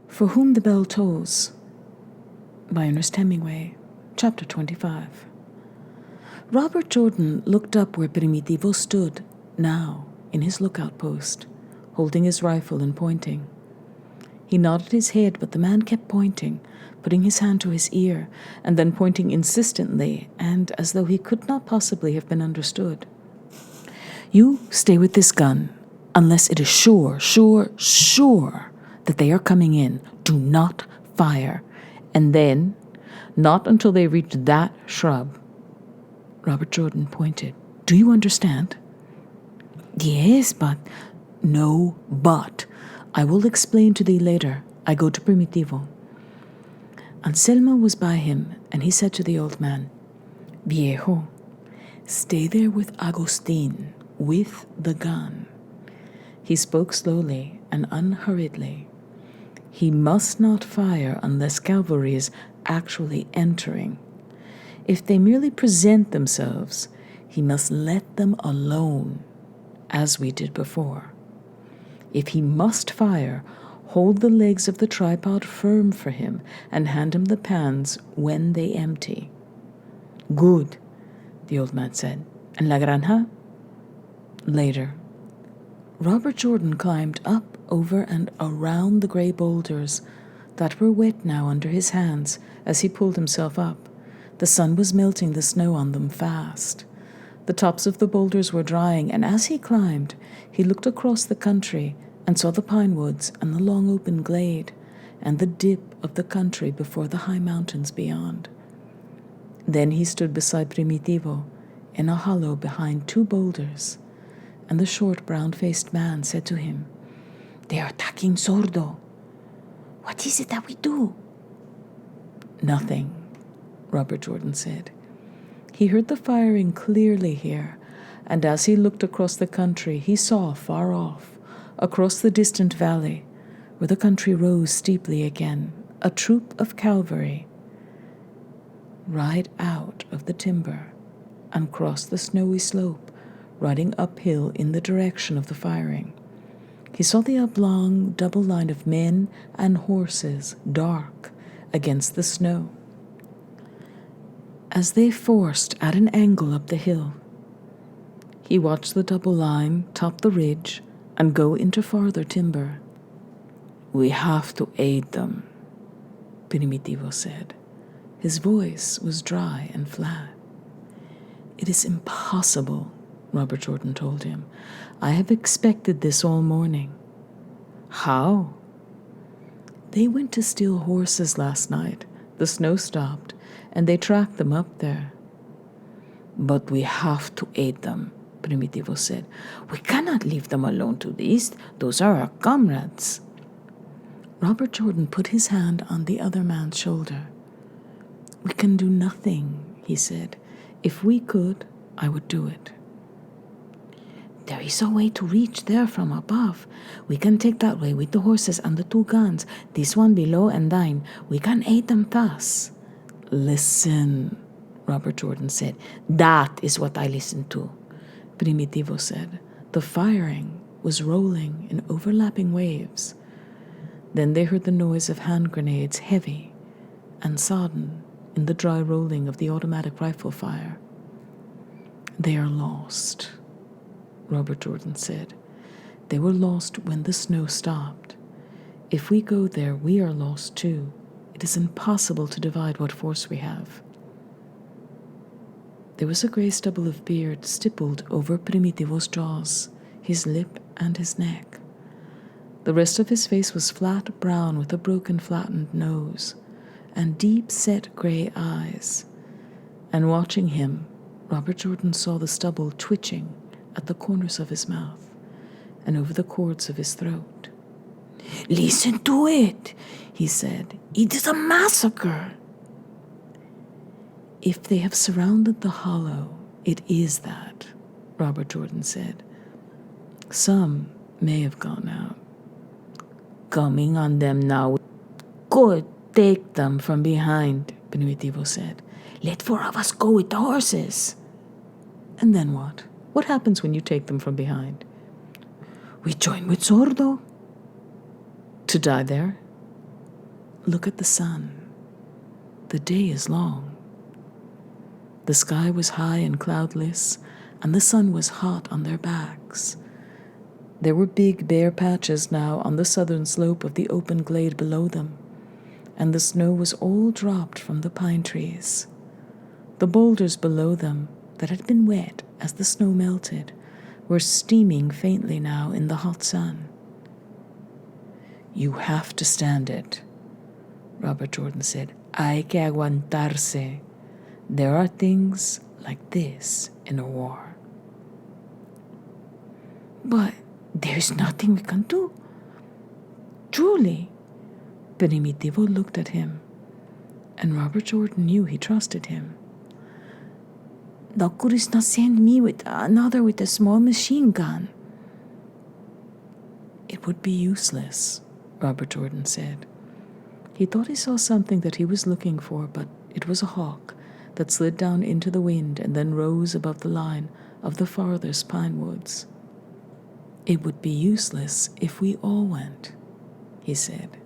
For Whom the Bell Tolls by Ernest Hemingway, Chapter 25. Robert Jordan looked up where Primitivo stood, now, in his lookout post, holding his rifle and pointing. He nodded his head, but the man kept pointing, putting his hand to his ear, and then pointing insistently, and as though he could not possibly have been understood. "You stay with this gun, unless it is sure that they are coming in. Do not fire. And then, not until they reach that shrub." Robert Jordan pointed. "Do you understand?" "Yes, but—" "No, but. I will explain to thee later. I go to Primitivo." Anselmo was by him, and he said to the old man, "Viejo, stay there with Agustin, with the gun." He spoke slowly and unhurriedly. "He must not fire unless cavalry is actually entering. If they merely present themselves, he must let them alone, as we did before. If he must fire, hold the legs of the tripod firm for him and hand him the pans when they empty." "Good," the old man said. "And la granja?" "Later." Robert Jordan climbed up, over, and around the gray boulders that were wet now under his hands as he pulled himself up. The sun was melting the snow on them fast. The tops of the boulders were drying, and as he climbed, he looked across the country and saw the pine woods and the long open glade and the dip of the country before the high mountains beyond. Then he stood beside Primitivo in a hollow behind two boulders, and the short brown-faced man said to him, "They are attacking Sordo. What is it that we do?" "Nothing," Robert Jordan said. He heard the firing clearly here, and as he looked across the country, he saw far off, across the distant valley, where the country rose steeply again, a troop of cavalry ride out of the timber and cross the snowy slope, riding uphill in the direction of the firing. He saw the oblong double line of men and horses, dark against the snow, as they forced at an angle up the hill. He watched the double line top the ridge and go into farther timber. "We have to aid them," Primitivo said. His voice was dry and flat. "It is impossible," Robert Jordan told him. "I have expected this all morning." "How?" "They went to steal horses last night. The snow stopped, and they tracked them up there." "But we have to aid them," Primitivo said. "We cannot leave them alone to this. Those are our comrades." Robert Jordan put his hand on the other man's shoulder. "We can do nothing," he said. "If we could, I would do it." "There is a way to reach there from above. We can take that way with the horses and the two guns, this one below and thine. We can aid them thus." "Listen," Robert Jordan said. "That is what I listen to," Primitivo said. The firing was rolling in overlapping waves. Then they heard the noise of hand grenades, heavy and sodden in the dry rolling of the automatic rifle fire. "They are lost," Robert Jordan said. "They were lost when the snow stopped. If we go there, we are lost too. It is impossible to divide what force we have." There was a gray stubble of beard stippled over Primitivo's jaws, his lip and his neck. The rest of his face was flat brown with a broken flattened nose and deep-set gray eyes. And watching him, Robert Jordan saw the stubble twitching at the corners of his mouth and over the cords of his throat. "Listen to it," he said. "It is a massacre." "If they have surrounded the hollow, it is that," Robert Jordan said. "Some may have gone out." "Coming on them now." "Good, take them from behind," Primitivo said. "Let four of us go with the horses." "And then what? What happens when you take them from behind?" "We join with Sordo." "To die there?" Look at the sun. The day is long. The sky was high and cloudless, and the sun was hot on their backs. There were big bare patches now on the southern slope of the open glade below them, and the snow was all dropped from the pine trees. The boulders below them, that had been wet as the snow melted, were steaming faintly now in the hot sun. "You have to stand it," Robert Jordan said. "Hay que aguantarse. There are things like this in a war." "But there's nothing we can do. Truly." Primitivo looked at him, and Robert Jordan knew he trusted him. "Thou couldst not send me with another with a small machine gun." "It would be useless," Robert Jordan said. He thought he saw something that he was looking for, but it was a hawk that slid down into the wind and then rose above the line of the farthest pine woods. "It would be useless if we all went," he said.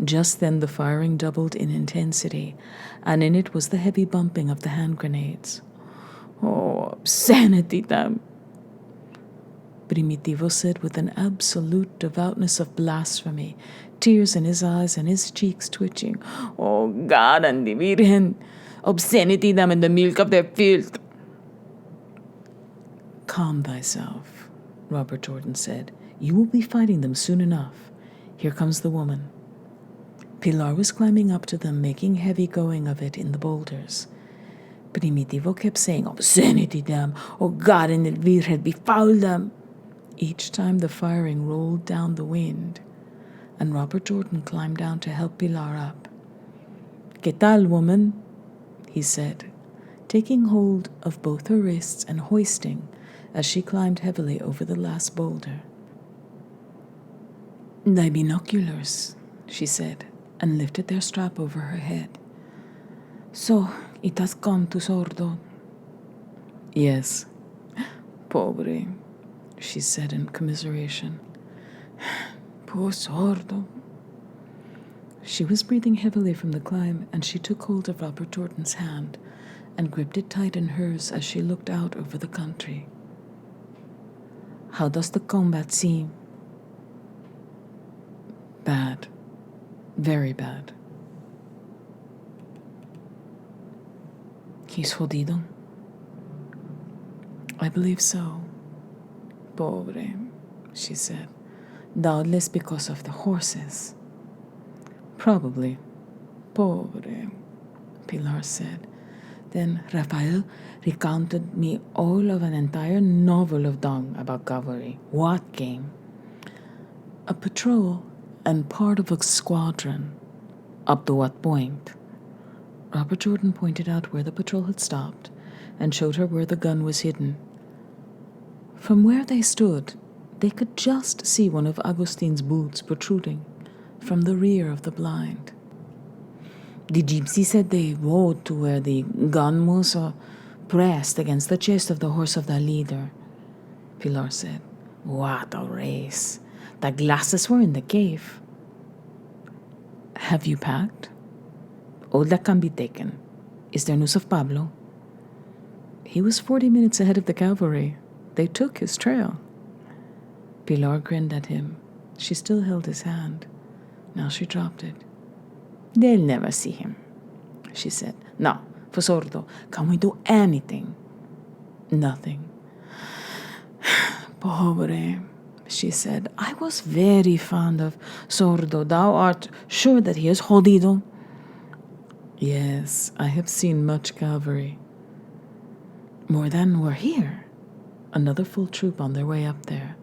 Just then the firing doubled in intensity, and in it was the heavy bumping of the hand grenades. "Oh, obscenity, damn!" Primitivo said with an absolute devoutness of blasphemy, tears in his eyes and his cheeks twitching. "Oh, God and the Virgen! Obscenity, damn, in the milk of their filth!" "Calm thyself," Robert Jordan said. "You will be fighting them soon enough. Here comes the woman." Pilar was climbing up to them, making heavy going of it in the boulders. Primitivo kept saying, "Obscenity, damn! Oh, God and the Virgen, befoul them!" Each time the firing rolled down the wind, and Robert Jordan climbed down to help Pilar up. "¿Qué tal, woman?" he said, taking hold of both her wrists and hoisting as she climbed heavily over the last boulder. "Thy binoculars," she said, and lifted their strap over her head. "So, it has come to Sordo." "Yes." "Pobre," she said in commiseration. "Poor Sordo." She was breathing heavily from the climb, and she took hold of Robert Jordan's hand and gripped it tight in hers as she looked out over the country. "How does the combat seem?" "Bad. Very bad." "He's jodido?" "I believe so." "Pobre," she said. "Doubtless because of the horses." "Probably. Pobre," Pilar said. Then Rafael recounted me all of an entire novel of Dong about cavalry. What game? "A patrol and part of a squadron." "Up to what point?" Robert Jordan pointed out where the patrol had stopped and showed her where the gun was hidden. From where they stood, they could just see one of Agustin's boots protruding from the rear of the blind. "The gypsy said they rode to where the gun was pressed against the chest of the horse of the leader," Pilar said. "What a race! The glasses were in the cave." "Have you packed?" "All that can be taken. Is there news of Pablo?" "He was 40 minutes ahead of the cavalry. They took his trail." Pilar grinned at him. She still held his hand. Now she dropped it. "They'll never see him," she said. "Now, for Sordo, can we do anything?" "Nothing." "Pobre," she said. "I was very fond of Sordo. Thou art sure that he is jodido?" "Yes, I have seen much cavalry." "More than were here?" Another full troop on their way up there.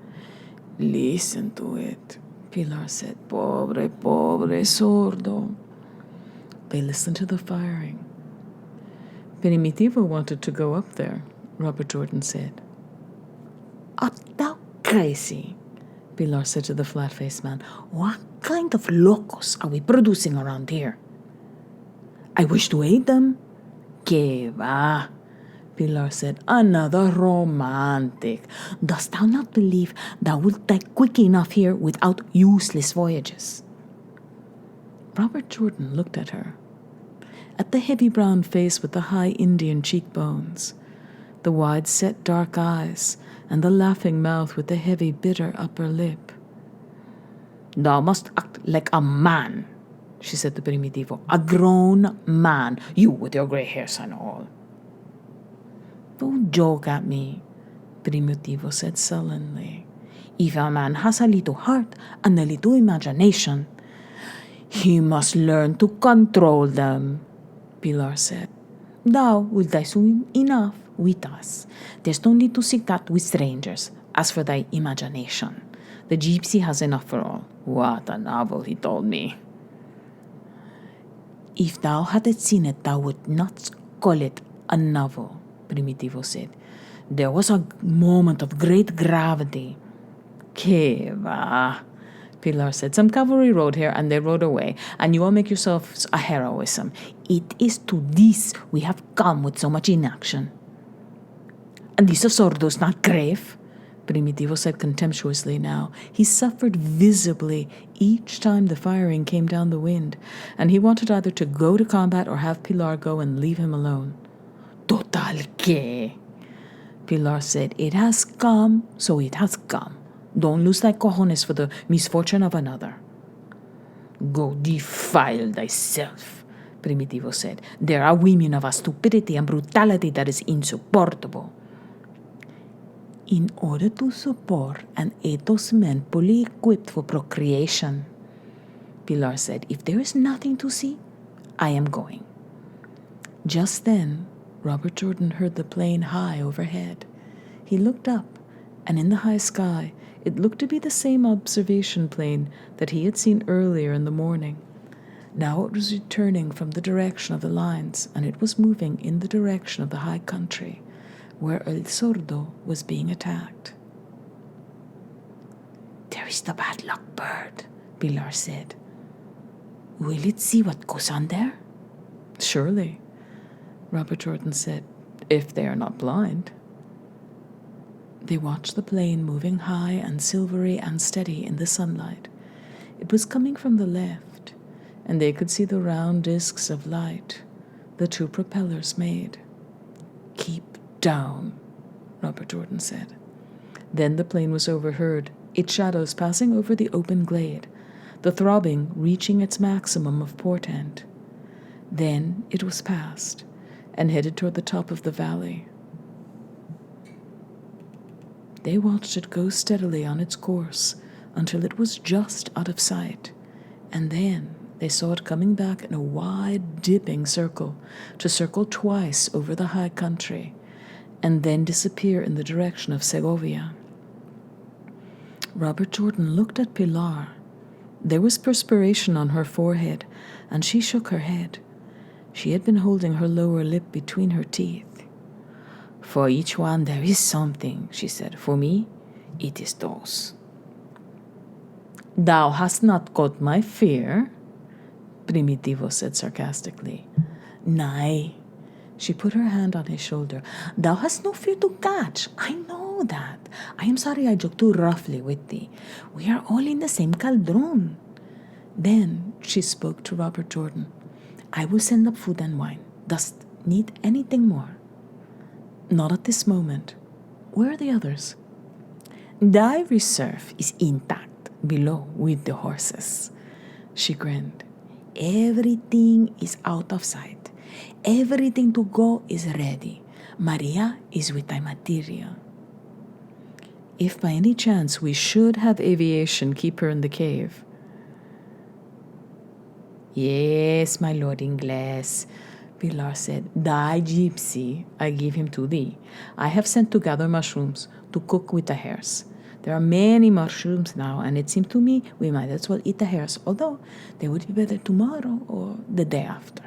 "Listen to it," Pilar said. "Pobre, pobre Sordo." They listened to the firing. "Primitivo wanted to go up there," Robert Jordan said. "Art thou crazy?" Pilar said to the flat-faced man. "What kind of locos are we producing around here?" "I wish to aid them." "Que va," Pilar said. "Another romantic. Dost thou not believe thou wilt die quick enough here without useless voyages?" Robert Jordan looked at her. At the heavy brown face with the high Indian cheekbones, the wide-set dark eyes, and the laughing mouth with the heavy, bitter upper lip. "Thou must act like a man," she said to Primitivo. "A grown man. You with your grey hairs and all." "Don't joke at me," Primitivo said sullenly. "If a man has a little heart and a little imagination, he must learn to control them," Pilar said. "Thou wilt thy soon enough with us. There's no need to seek that with strangers. As for thy imagination, the gypsy has enough for all. What a novel, he told me." "If thou hadst seen it, thou would not call it a novel," Primitivo said. "There was a moment of great gravity." "Que va," Pilar said. "Some cavalry rode here, and they rode away, and you all make yourselves a heroism. It is to this we have come with so much inaction." "And this of Sordo's not grave," Primitivo said contemptuously now. He suffered visibly each time the firing came down the wind, and he wanted either to go to combat or have Pilar go and leave him alone. "Total que," Pilar said. "It has come, so it has come. Don't lose thy cojones for the misfortune of another." "Go defile thyself," Primitivo said. "There are women of a stupidity and brutality that is insupportable." "In order to support an ethos men fully equipped for procreation," Pilar said, "if there is nothing to see, I am going." Just then, Robert Jordan heard the plane high overhead. He looked up, and in the high sky, it looked to be the same observation plane that he had seen earlier in the morning. Now it was returning from the direction of the lines, and it was moving in the direction of the high country, where El Sordo was being attacked. "There is the bad luck bird," Pilar said. "Will it see what goes on there?" "Surely," Robert Jordan said, "if they are not blind." They watched the plane moving high and silvery and steady in the sunlight. It was coming from the left, and they could see the round discs of light the two propellers made. "Keep down," Robert Jordan said. Then the plane was overheard, its shadows passing over the open glade, the throbbing reaching its maximum of portent. Then it was past and headed toward the top of the valley. They watched it go steadily on its course until it was just out of sight, and then they saw it coming back in a wide, dipping circle, to circle twice over the high country, and then disappear in the direction of Segovia. Robert Jordan looked at Pilar. There was perspiration on her forehead, and she shook her head. She had been holding her lower lip between her teeth. "For each one there is something," she said. "For me, it is those." "Thou hast not caught my fear," Primitivo said sarcastically. "Nay." She put her hand on his shoulder. "Thou hast no fear to catch. I know that. I am sorry I joked too roughly with thee. We are all in the same caldron." Then she spoke to Robert Jordan. "I will send up food and wine. Dost need anything more?" "Not at this moment. Where are the others?" "Thy reserve is intact below with the horses." She grinned. "Everything is out of sight. Everything to go is ready. Maria is with thy material." "If by any chance we should have aviation keep her in the cave." "Yes, my lord Ingles," Pilar said. "Thy gypsy, I give him to thee. I have sent to gather mushrooms to cook with the hares. There are many mushrooms now, and it seems to me we might as well eat the hares, although they would be better tomorrow or the day after."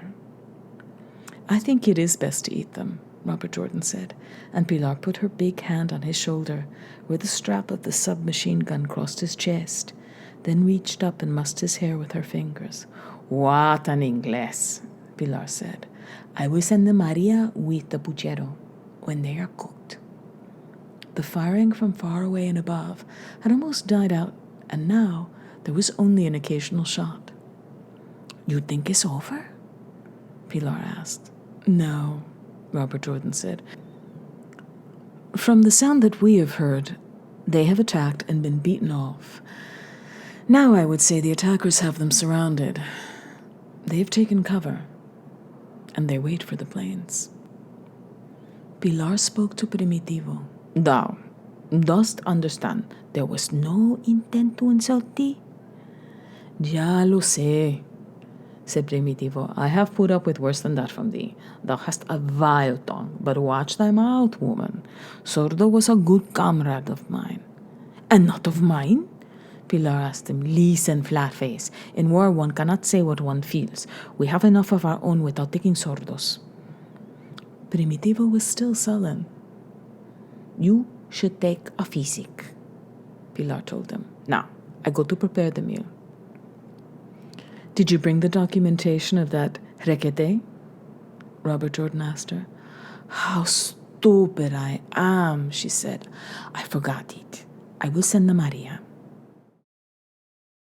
"I think it is best to eat them," Robert Jordan said, and Pilar put her big hand on his shoulder, where the strap of the submachine gun crossed his chest, then reached up and mussed his hair with her fingers. "What an Ingles," Pilar said. "I will send the Maria with the puchero when they are cooked." The firing from far away and above had almost died out, and now there was only an occasional shot. You think it's over? Pilar asked. No, Robert Jordan said. From the sound that we have heard, they have attacked and been beaten off. Now I would say the attackers have them surrounded. They have taken cover, and they wait for the planes. Pilar spoke to Primitivo. Thou dost understand there was no intent to insult thee? Ya lo sé, said Primitivo. I have put up with worse than that from thee. Thou hast a vile tongue, but watch thy mouth, woman. Sordo was a good comrade of mine. And not of mine? Pilar asked him. Listen, flat-face. In war one cannot say what one feels. We have enough of our own without taking sordos. Primitivo was still sullen. You should take a physic, Pilar told him. Now, I go to prepare the meal. Did you bring the documentation of that requete? Robert Jordan asked her. How stupid I am, she said. I forgot it. I will send the Maria.